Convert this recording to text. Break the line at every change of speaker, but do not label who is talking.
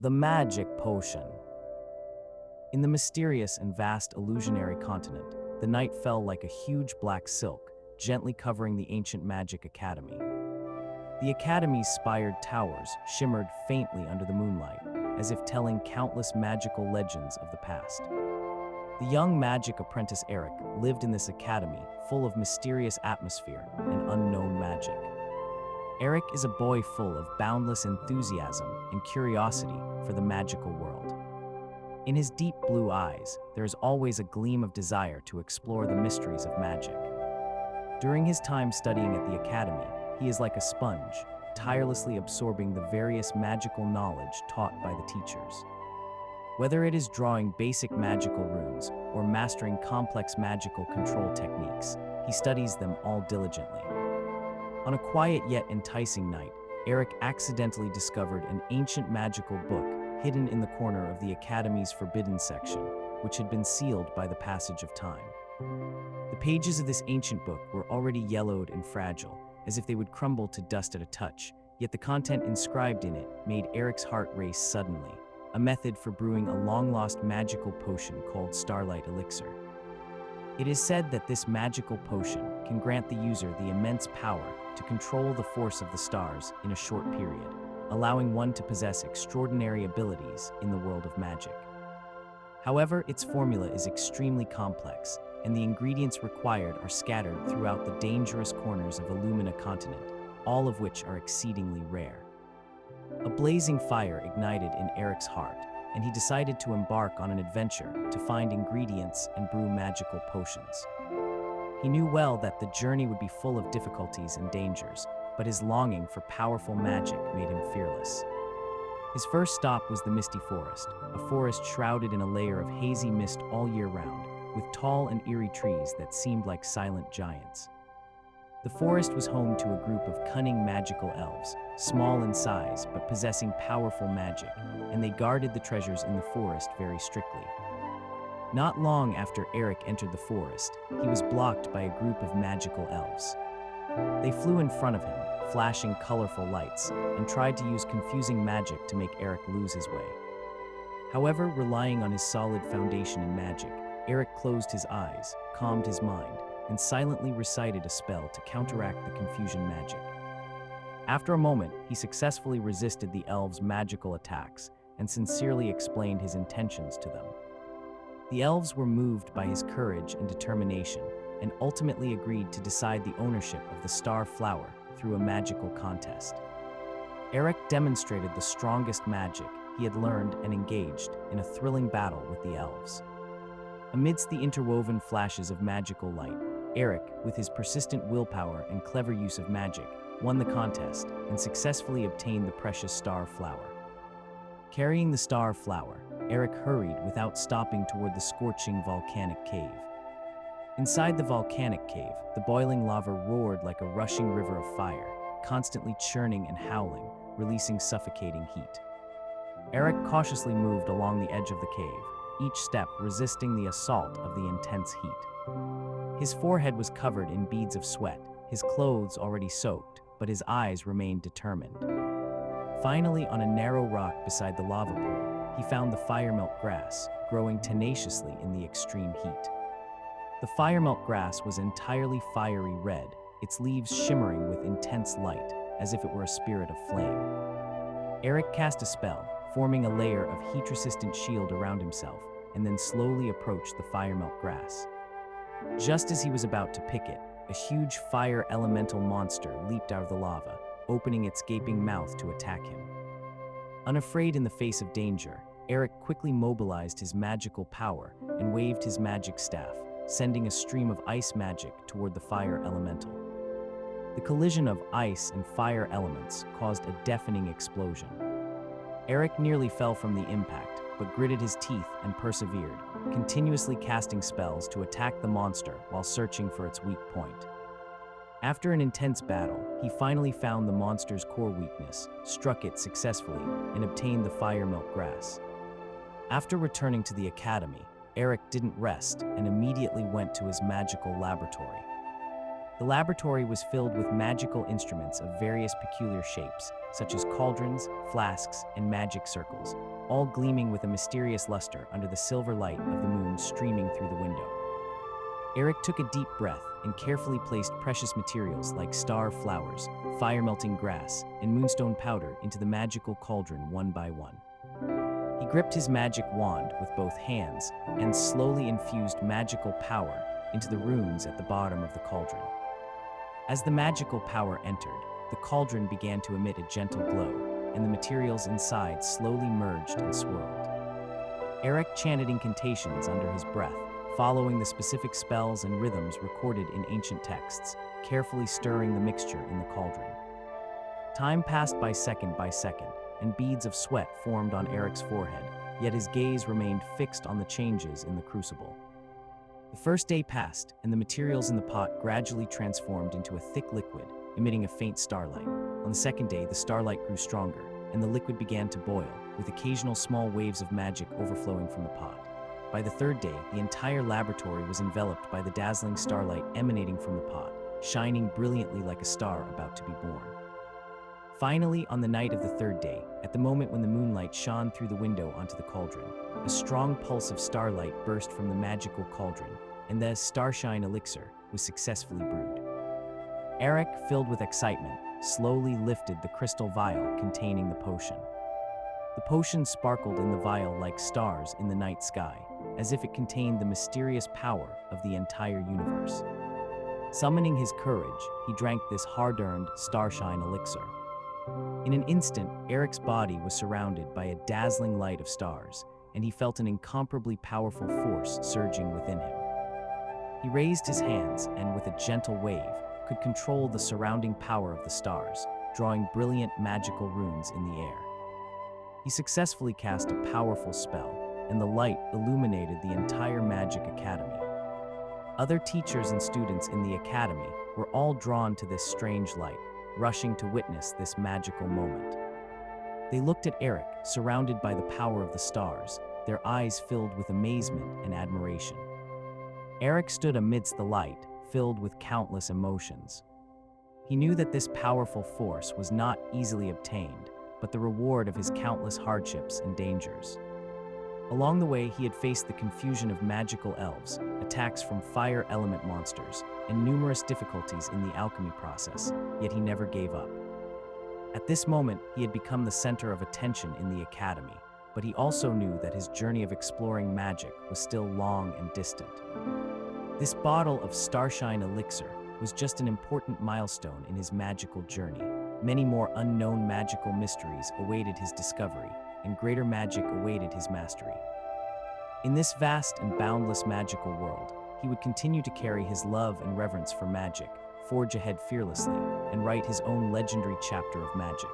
The Magic Potion. In the mysterious and vast Illusionary Continent, the night fell like a huge black silk, gently covering the ancient Magic Academy. The Academy's spired towers shimmered faintly under the moonlight, as if telling countless magical legends of the past. The young magic apprentice Eric lived in this academy full of mysterious atmosphere and unknown magic. Eric is a boy full of boundless enthusiasm and curiosity for the magical world. In his deep blue eyes, there is always a gleam of desire to explore the mysteries of magic. During his time studying at the academy, he is like a sponge, tirelessly absorbing the various magical knowledge taught by the teachers. Whether it is drawing basic magical runes or mastering complex magical control techniques, he studies them all diligently. On a quiet yet enticing night, Eric accidentally discovered an ancient magical book hidden in the corner of the Academy's forbidden section, which had been sealed by the passage of time. The pages of this ancient book were already yellowed and fragile, as if they would crumble to dust at a touch, yet the content inscribed in it made Eric's heart race suddenly, a method for brewing a long-lost magical potion called Starlight Elixir. It is said that this magical potion can grant the user the immense power to control the force of the stars in a short period, allowing one to possess extraordinary abilities in the world of magic. However, its formula is extremely complex, and the ingredients required are scattered throughout the dangerous corners of Illusionary Continent, all of which are exceedingly rare. A blazing fire ignited in Eric's heart, and he decided to embark on an adventure to find ingredients and brew magical potions. He knew well that the journey would be full of difficulties and dangers, but his longing for powerful magic made him fearless. His first stop was the misty forest, a forest shrouded in a layer of hazy mist all year round, with tall and eerie trees that seemed like silent giants. The forest was home to a group of cunning magical elves, small in size but possessing powerful magic, and they guarded the treasures in the forest very strictly. Not long after Eric entered the forest, he was blocked by a group of magical elves. They flew in front of him, flashing colorful lights, and tried to use confusing magic to make Eric lose his way. However, relying on his solid foundation in magic, Eric closed his eyes, calmed his mind, and silently recited a spell to counteract the confusion magic. After a moment, he successfully resisted the elves' magical attacks and sincerely explained his intentions to them. The elves were moved by his courage and determination and ultimately agreed to decide the ownership of the star flower through a magical contest. Eric demonstrated the strongest magic he had learned and engaged in a thrilling battle with the elves. Amidst the interwoven flashes of magical light, Eric, with his persistent willpower and clever use of magic, won the contest and successfully obtained the precious star flower. Carrying the star flower, Eric hurried without stopping toward the scorching volcanic cave. Inside the volcanic cave, the boiling lava roared like a rushing river of fire, constantly churning and howling, releasing suffocating heat. Eric cautiously moved along the edge of the cave, each step resisting the assault of the intense heat. His forehead was covered in beads of sweat, his clothes already soaked, but his eyes remained determined. Finally, on a narrow rock beside the lava pool, he found the firemelt grass, growing tenaciously in the extreme heat. The firemelt grass was entirely fiery red, its leaves shimmering with intense light, as if it were a spirit of flame. Eric cast a spell, forming a layer of heat-resistant shield around himself, and then slowly approached the firemelt grass. Just as he was about to pick it, a huge fire elemental monster leaped out of the lava, opening its gaping mouth to attack him. Unafraid in the face of danger, Eric quickly mobilized his magical power and waved his magic staff, sending a stream of ice magic toward the fire elemental. The collision of ice and fire elements caused a deafening explosion. Eric nearly fell from the impact, but gritted his teeth and persevered, continuously casting spells to attack the monster while searching for its weak point. After an intense battle, he finally found the monster's core weakness, struck it successfully, and obtained the firemelt grass. After returning to the academy, Eric didn't rest and immediately went to his magical laboratory. The laboratory was filled with magical instruments of various peculiar shapes, such as cauldrons, flasks, and magic circles, all gleaming with a mysterious luster under the silver light of the moon streaming through the window. Eric took a deep breath and carefully placed precious materials like star flowers, fire-melting grass, and moonstone powder into the magical cauldron one by one. He gripped his magic wand with both hands and slowly infused magical power into the runes at the bottom of the cauldron. As the magical power entered, the cauldron began to emit a gentle glow, and the materials inside slowly merged and swirled. Eric chanted incantations under his breath, following the specific spells and rhythms recorded in ancient texts, carefully stirring the mixture in the cauldron. Time passed by second, and beads of sweat formed on Eric's forehead, yet his gaze remained fixed on the changes in the crucible. The first day passed, and the materials in the pot gradually transformed into a thick liquid, emitting a faint starlight. On the second day, the starlight grew stronger, and the liquid began to boil, with occasional small waves of magic overflowing from the pot. By the third day, the entire laboratory was enveloped by the dazzling starlight emanating from the pot, shining brilliantly like a star about to be born. Finally, on the night of the third day, at the moment when the moonlight shone through the window onto the cauldron, a strong pulse of starlight burst from the magical cauldron, and the Starlight Elixir was successfully brewed. Eric, filled with excitement, slowly lifted the crystal vial containing the potion. The potion sparkled in the vial like stars in the night sky, as if it contained the mysterious power of the entire universe. Summoning his courage, he drank this hard-earned Starlight Elixir. In an instant, Eric's body was surrounded by a dazzling light of stars, and he felt an incomparably powerful force surging within him. He raised his hands and, with a gentle wave, could control the surrounding power of the stars, drawing brilliant magical runes in the air. He successfully cast a powerful spell, and the light illuminated the entire Magic Academy. Other teachers and students in the academy were all drawn to this strange light, rushing to witness this magical moment. They looked at Eric, surrounded by the power of the stars, their eyes filled with amazement and admiration. Eric stood amidst the light, filled with countless emotions. He knew that this powerful force was not easily obtained, but the reward of his countless hardships and dangers. Along the way, he had faced the confusion of magical elves, attacks from fire element monsters, and numerous difficulties in the alchemy process, yet he never gave up. At this moment, he had become the center of attention in the academy, but he also knew that his journey of exploring magic was still long and distant. This bottle of Starlight Elixir was just an important milestone in his magical journey. Many more unknown magical mysteries awaited his discovery, and greater magic awaited his mastery. In this vast and boundless magical world, he would continue to carry his love and reverence for magic, forge ahead fearlessly, and write his own legendary chapter of magic.